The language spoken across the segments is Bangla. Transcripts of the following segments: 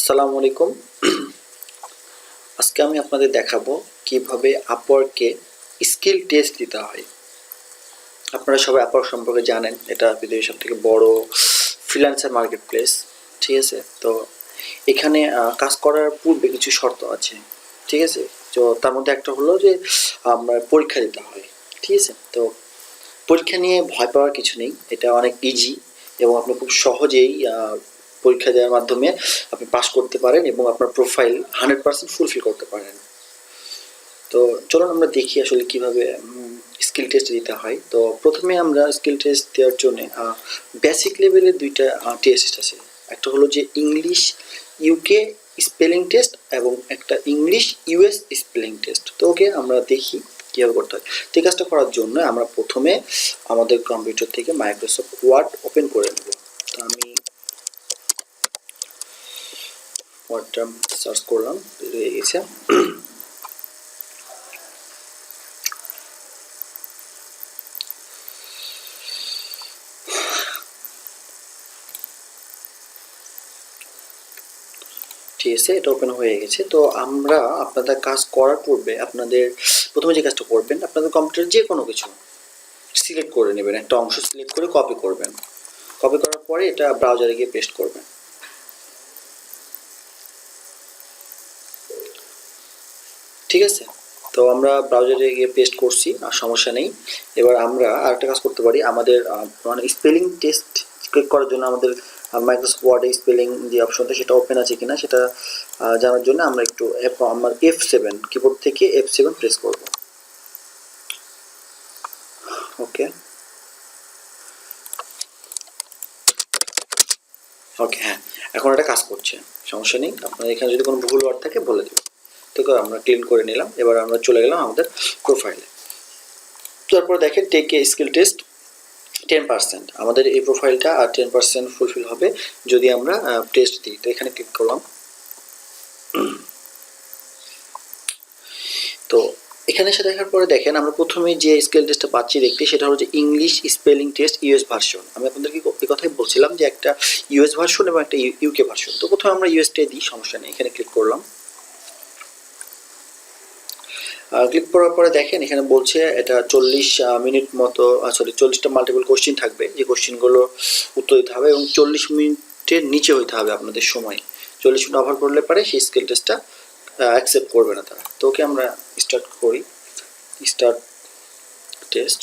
আসসালামু আলাইকুম। আজকে আমি আপনাদের দেখাবো কিভাবে আপওয়ার্কে স্কিল টেস্ট দিতে হয়। আপনারা সবাই আপওয়ার্ক সম্পর্কে জানেন, এটা পৃথিবীর সবথেকে বড় ফ্রিল্যান্সার মার্কেট প্লেস। ঠিক আছে, তো এখানে কাজ করার পূর্বে কিছু শর্ত আছে। ঠিক আছে, তো তার মধ্যে একটা হলো যে আমরা পরীক্ষা দিতে হয়। ঠিক আছে, তো পরীক্ষা নিয়ে ভয় পাওয়ার কিছু নেই, এটা অনেক ইজি এবং আপনি খুব সহজেই পরীক্ষা দেওয়ার মাধ্যমে আপনি পাস করতে পারেন এবং আপনার প্রোফাইল 100% ফুলফিল করতে পারেন। তো চলুন আমরা দেখি আসলে কিভাবে স্কিল টেস্ট দিতে হয়। তো প্রথমে আমরা স্কিল টেস্ট দেওয়ার জন্য বেসিক লেভেলের দুইটা টেস্ট আছে। একটা হলো যে ইংলিশ ইউকে স্পেলিং টেস্ট এবং একটা ইংলিশ ইউএস স্পেলিং টেস্ট। তো ওকে আমরা দেখি কীভাবে করতে হয়। তো এই কাজটা করার জন্য আমরা প্রথমে আমাদের কম্পিউটার থেকে মাইক্রোসফট ওয়ার্ড ওপেন করে নেব। তো আমি ওয়ার্ডটা সার্চ করলাম, হয়ে গেছে। ঠিক আছে, এটা ওপেন হয়ে গেছে। তো আমরা আপনাদের কাজ করার পূর্বে আপনাদের প্রথমে যে কাজটা করবেন, আপনাদের কম্পিউটারে যে কোনো কিছু সিলেক্ট করে নেবেন, একটা অংশ সিলেক্ট করে কপি করবেন। কপি করার পরে এটা ব্রাউজারে গিয়ে পেস্ট করবেন। ঠিক আছে, তো আমরা ব্রাউজারে গিয়ে পেস্ট করছি, আর সমস্যা নেই। এবার আমরা আরেকটা কাজ করতে পারি, আমাদের মানে স্পেলিং টেস্ট ক্লিক করার জন্য আমাদের মাইক্রোসফট ওয়ার্ডে স্পেলিং যে অপশনটা সেটা ওপেন আছে কিনা সেটা জানার জন্য আমরা একটু আমার F7 কিবোর্ড থেকে F7 প্রেস করব। ওকে ওকে, হ্যাঁ, এখন এটা কাজ করছে, সমস্যা নেই। আপনার এখানে যদি কোনো ভুল ওয়ার্ড থাকে বলে দেবেন। তো আমরা ক্লিন করে নিলাম। এবার আমরা চলে গেলাম আমাদের প্রোফাইলে। তারপর দেখেন টেক এ স্কিল টেস্ট 10%। আমাদের এই প্রোফাইলটা আর 10% ফুলফিল হবে যদি আমরা টেস্ট দিই। তো এখানে ক্লিক করলাম। তো এখানে এসে দেখার পরে দেখেন আমরা প্রথমে যে স্কিল টেস্টটা পাচ্ছি দেখতে, সেটা হলো যে English spelling test US version. আমি আপনাদেরকে এই কথাই বলছিলাম যে একটা ইউএস ভার্সন এবং একটা ইউকে ভার্সন। তো প্রথমে আমরা ইউএসটাই দিই, সমস্যা নেই। এখানে ক্লিক করলাম। ক্লিক করার পরে দেখেন এখানে বলছে এটা 40 মিনিট মতো, সরি 40টা মাল্টিপল কোশ্চেন থাকবে, যে কোশ্চেনগুলো উত্তর দিতে হবে এবং 40 মিনিটের নিচে হইতে হবে আপনাদের সময়। 40 মিনিট ওভার করলে পারে সেই স্কিল টেস্টটা অ্যাকসেপ্ট করবে না তারা। তো ওকে আমরা স্টার্ট করি, স্টার্ট টেস্ট।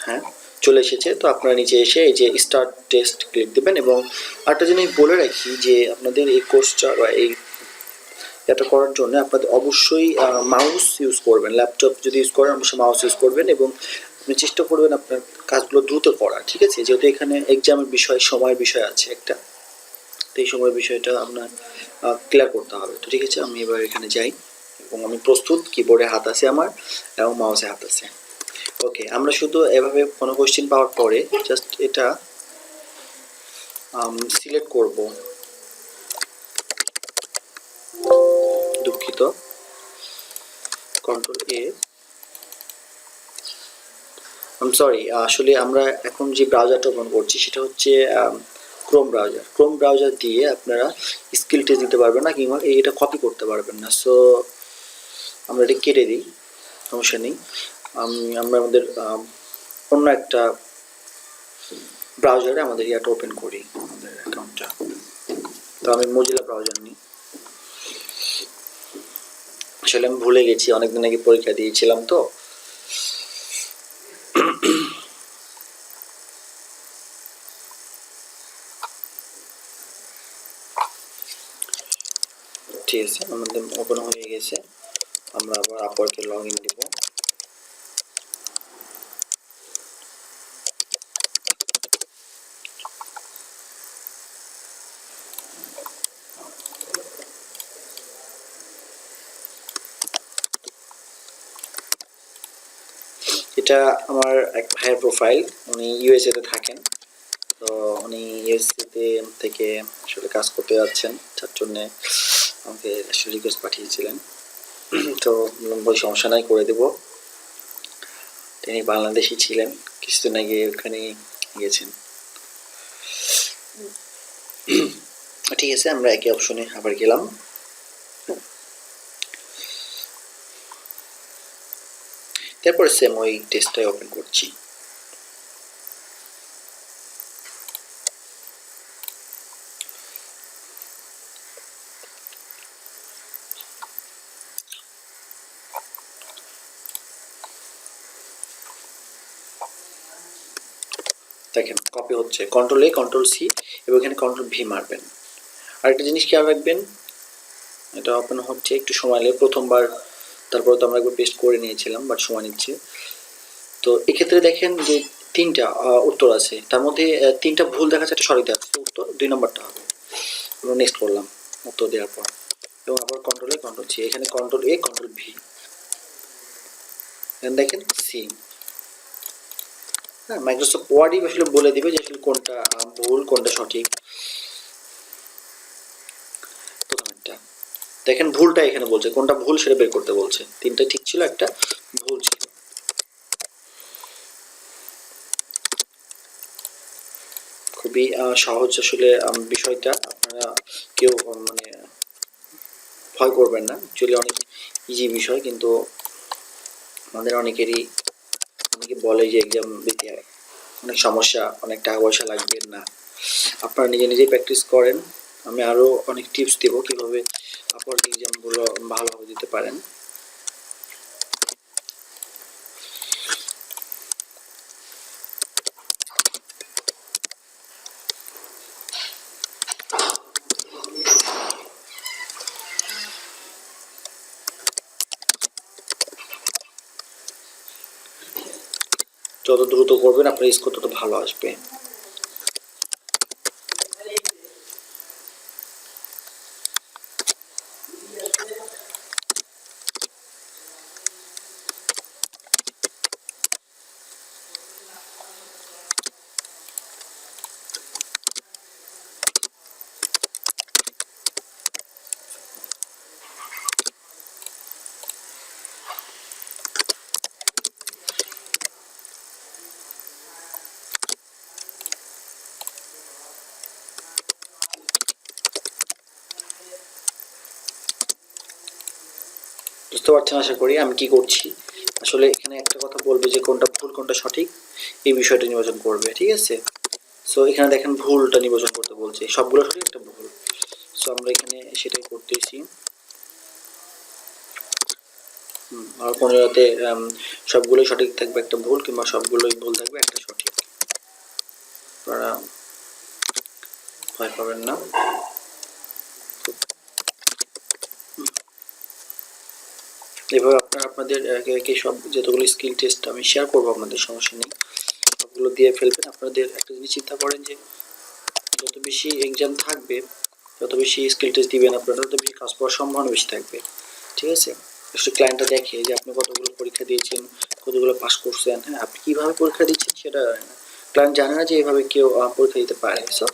হ্যাঁ, চলে এসেছে। তো আপনারা নিচে এসে এই যে স্টার্ট টেস্ট ক্লিক দেবেন। এবং আরেকটা জিনিস বলে রাখি যে আপনাদের এই কোর্সটা বা এই এটা করার জন্য আপনাদের অবশ্যই মাউস ইউজ করবেন। ল্যাপটপ যদি ইউজ করেন অবশ্যই মাউস ইউজ করবেন এবং আপনি চেষ্টা করবেন আপনার কাজগুলো দ্রুত করার। ঠিক আছে, যেহেতু এখানে এক্সামের বিষয়, সময়ের বিষয় আছে একটা, তো এই সময়ের বিষয়টা আপনার ক্লিয়ার করতে হবে। তো ঠিক আছে, আমি এবার এখানে যাই এবং আমি প্রস্তুত। কিবোর্ডে হাত আছে আমার এবং মাউসে হাত আছে। ওকে, আমরা শুধু এভাবে কোনো কোশ্চেন পাওয়ার পরে জাস্ট এটা সিলেক্ট করব। দুঃখিত, কন্ট্রোল এ, সরি, আসলে আমরা এখন যে ব্রাউজারটা ওপেন করছি সেটা হচ্ছে ক্রোম ব্রাউজার। ক্রোম ব্রাউজার দিয়ে আপনারা স্কিল টেস্ট দিতে পারবেন না, কিংবা এটা কপি করতে পারবেন না। সো আমরা এটা কেটে দিই, সমস্যা নেই। আমরা আমাদের অন্য একটা ব্রাউজারে আমাদের ইয়াটা ওপেন করি, আমাদের অ্যাকাউন্টটা। তো আমি মজিলা ব্রাউজার নিই। আসলে আমি ভুলে গেছি, অনেকদিন আগে পরীক্ষা দিয়েছিলাম। তো ঠিক আছে, আমাদের ওপেন হয়ে গেছে। আমরা আবার আপওয়ার্কে লগ ইন দিব। এটা আমার এক ভাইয়ের প্রোফাইল, উনি ইউএসএতে থাকেন। তো উনি ইউএসএতে থেকে আসলে কাজ করতে যাচ্ছেন, তার জন্যে আমাকে আসলে রিকোয়েস্ট পাঠিয়েছিলেন। তো বলি সমস্যা নাই, করে দেব। তিনি বাংলাদেশি ছিলেন, কিছুদিন আগে ওখানে গেছেন। ঠিক আছে, আমরা একই অপশনে আবার গেলাম। তারপরে সেম ওই টেস্টটাই ওপেন করছি। দেখেন কপি হচ্ছে, কন্ট্রোল এ কন্ট্রোল সি এবং এখানে কন্ট্রোল ভি মারবেন। আরেকটা জিনিস খেয়াল রাখবেন, এটা ওপেন হচ্ছে, একটু সময় লাগে প্রথমবার, তারপরে তো আমরা একবার পেস্ট করে নিয়েছিলাম, বাট সময় নিচ্ছে। তো এক্ষেত্রে দেখেন যে তিনটা উত্তর আছে, তার মধ্যে তিনটা ভুল দেখা যাচ্ছে, একটা সঠিক দেখা যাচ্ছে, উত্তর 2 নম্বরটা হবে। আমরা নেক্সট করলাম উত্তর দেওয়ার পর, এবং আবার কন্ট্রোল এ কন্ট্রোল সি, এখানে কন্ট্রোল এ কন্ট্রোল ভি, দেখেন সি। হ্যাঁ, মাইক্রোসফট ওয়ার্ডই আসলে বলে দিবে যে আসলে কোনটা ভুল কোনটা সঠিক। প্রথমটা দেখেন ভুলটা এখানে বলছে, কোনটা ভুল সেটা বের করতে বলছে, তিনটা ঠিক ছিল, একটা ভুল ছিল। খুবই সহজ আসলে বিষয়টা, আপনারা কেউ মানে ভয় করবেন না, অ্যাকচুয়ালি অনেক ইজি বিষয়, কিন্তু আমাদের অনেকেরই অনেকে বলে যে এক্সাম দিতে অনেক সমস্যা, অনেক টাকা পয়সা লাগবে না, আপনারা নিজে নিজেই প্র্যাকটিস করেন। আমি আরও অনেক টিপস দেব কীভাবে আপওয়ার্ক এক্সামগুলো ভালোভাবে দিতে পারেন। যত দ্রুত করবেন আপনার স্কোর তত ভালো আসবে। বুঝতে পারছেন আশা করি আমি কি করছি। আসলে এখানে একটা কথা বলবে যে কোনটা ভুল কোনটা সঠিক, এই বিষয়টা নির্বাচন করবে, ঠিক আছে। সো এখানে দেখেন ভুলটা নির্বাচন করতে বলছে, সবগুলো সঠিক একটা ভুল, সো আমরা এখানে সেটাই করতেছি। আর কোনোটাতে সবগুলোই সঠিক থাকবে একটা ভুল, কিংবা সবগুলোই ভুল থাকবে একটা সঠিক, আপনারা ভয় পাবেন না। এভাবে আপনারা আপনাদের সব যতগুলো স্কিল টেস্ট আমি শেয়ার করবো আপনাদের, সমস্যা নেই, সবগুলো দিয়ে ফেলবেন। আপনাদের একটা জিনিস চিন্তা করেন যে যত বেশি এক্সাম থাকবে, যত বেশি স্কিল টেস্ট দিবেন আপনারা, তত বেশি কাজ পাওয়ার সম্ভাবনা বেশি থাকবে, ঠিক আছে। একটু ক্লায়েন্টটা দেখে যে আপনি কতগুলো পরীক্ষা দিয়েছেন, কতগুলো পাস করছেন, হ্যাঁ আপনি কীভাবে পরীক্ষা দিচ্ছেন সেটা ক্লায়েন্ট জানে না যে এভাবে কেউ পরীক্ষা দিতে পারে। সো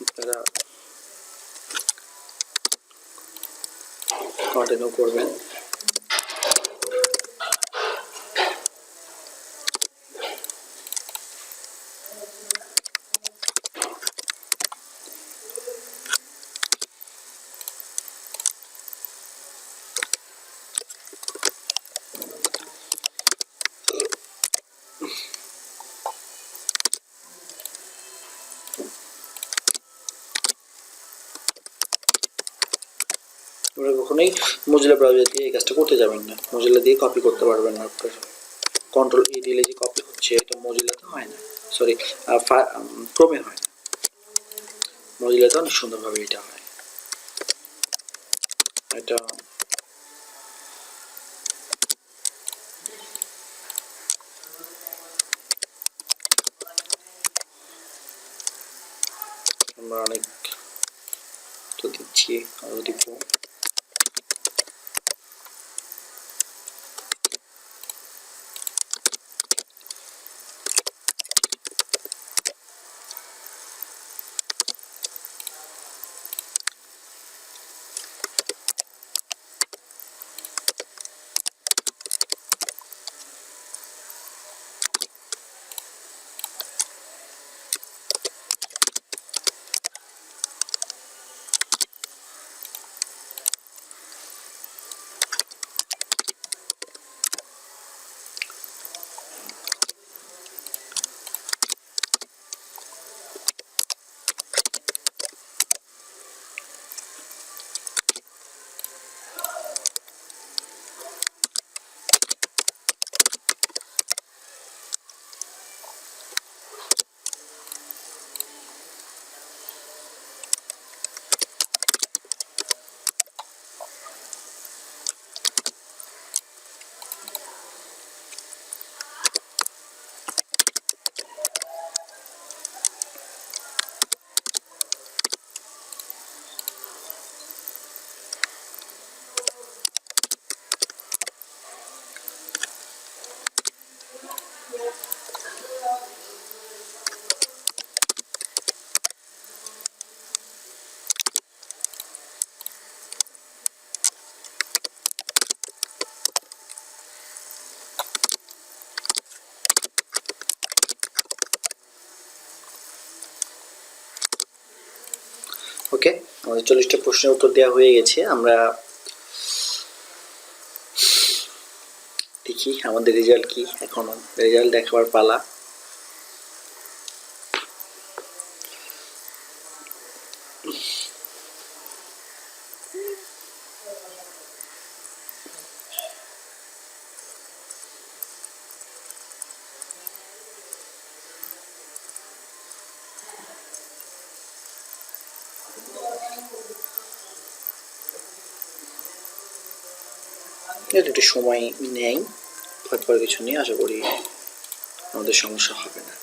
আপনারা কন্টিনিউ করবেন। আপনারা কখনোই মজিলা ব্রাউজার দিয়ে এই কাজটা করতে যাবেন না, মজিলা দিয়ে কপি করতে পারবেন না। আপনার কন্ট্রোল এ দিলে যে কপি হচ্ছে, এটা মজিলাতে হয় না, সরি ক্রমে হয় না, মজিলাতে অনেক সুন্দরভাবে এটা হয়। এটা আমরা অনেক তো দিচ্ছি, আরও দিব। ওকে, আমাদের 40টা প্রশ্নের উত্তর দেওয়া হয়ে গেছে। আমরা দেখি আমাদের রেজাল্ট কি। এখনো রেজাল্ট দেখাবার পালা। একটু সময় নেই, ভয় পাওয়ার কিছু নেই, আশা করি আমাদের সমস্যা হবে না।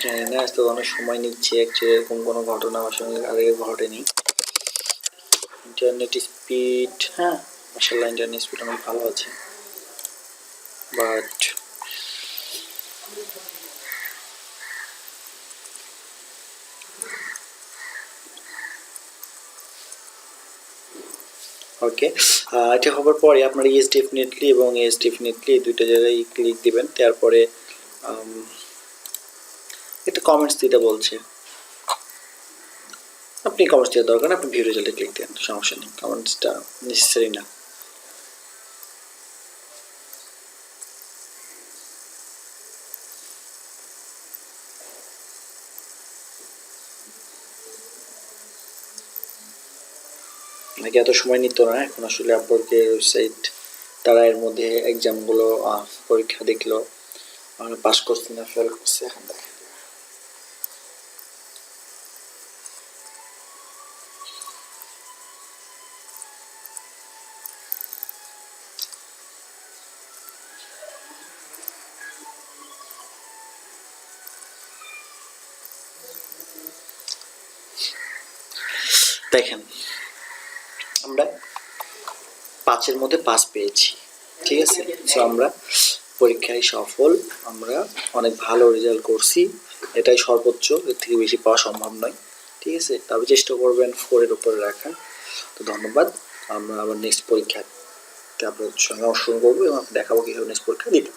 জানি না, আজ তো অনেক সময় নিচ্ছে। অ্যাকচুয়ালি এরকম কোনো ঘটনা আমার সঙ্গে আগে ঘটেনি। ইন্টারনেট স্পিড, হ্যাঁ মাশাআল্লাহ ইন্টারনেট স্পিড অনেক ভালো আছে, বাট ওকে। এটা হবার পরে আপনার ইয়েস ডেফিনেটলি এবং ইয়েস ডেফিনেটলি এই দুইটা জায়গায় ক্লিক দিবেন। তারপরে একটা কমেন্টস দিতে বলছে, আপনি কমেন্টস দেওয়ার দরকার না, আপনি ভিউ রেজাল্টে ক্লিক দেন, সমস্যা নেই, কমেন্টসটা নেসেসারি না। আগে এত সময় নিত না, এখন আসলে আপওয়ার্কের ওয়েবসাইট তারা এর মধ্যে এক্সামগুলো পরীক্ষা দেখলো আমরা পাস করছি না ফেল করছি, এখন দেখে দেখেন আমরা 5-এর মধ্যে 5 পেয়েছি, ঠিক আছে। সো আমরা পরীক্ষায় সফল, আমরা অনেক ভালো রেজাল্ট করছি, এটাই সর্বোচ্চ, এর থেকে বেশি পাওয়া সম্ভব নয়, ঠিক আছে। তবে চেষ্টা করবেন 4-এর উপরে রাখার। তো ধন্যবাদ, আমরা আবার নেক্সট পরীক্ষাতে আপনাদের সঙ্গে অংশগ্রহণ করবো এবং দেখাবো কীভাবে নেক্সট পরীক্ষা দিতে।